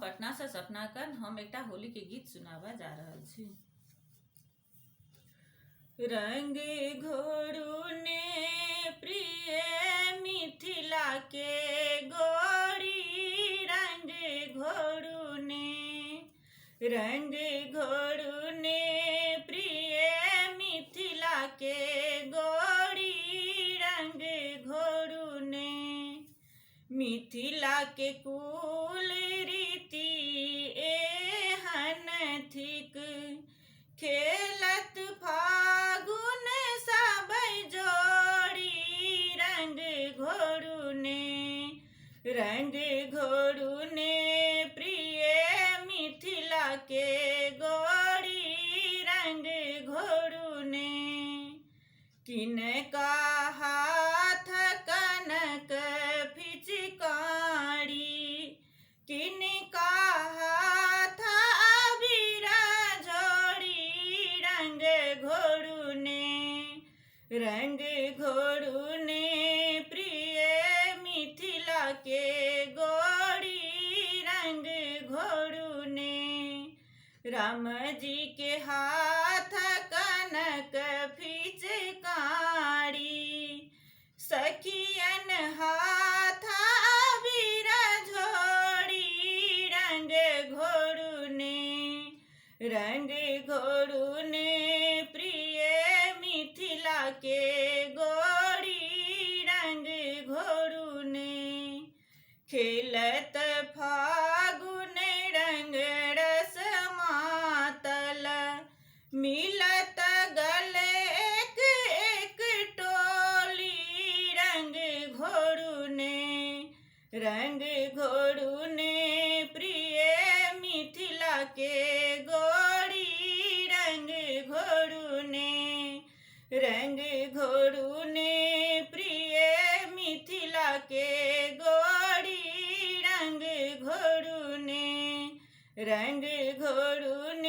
पटना से सपना कर हम एकटा होली के गीत सुनाबा जा रहल छी। रंग घोरुने प्रिय मिथिला के गोरी, रंग घोरुने प्रिय मिथिला के गोरी, रंग घोरुने मिथिला के कुल रीति एहन थिक, खेलत फागुन सब जोड़ी, रंग घोरुने प्रिय मिथिला के गोरी, रंग घोरुने किनका हाथ कनक फिचकारी, किनका हाथ अबीर झोरी, रंग घोरुने प्रिय मिथिला के गोरी, रंग घोरुने राम जी के हाथ कनक फिचकारी, सखियन हाथ अबीर झोरी, रंग घोरुने प्रिय मिथिला के गोरी, रंग घोरुने खेलत फागुन रंग रस मातल, मिलत गले एक एक टोली, रंग घोरुने प्रिय मिथिला के गोरी, रंग घोरुने प्रिय मिथिला के गोरी, रंग घोरुने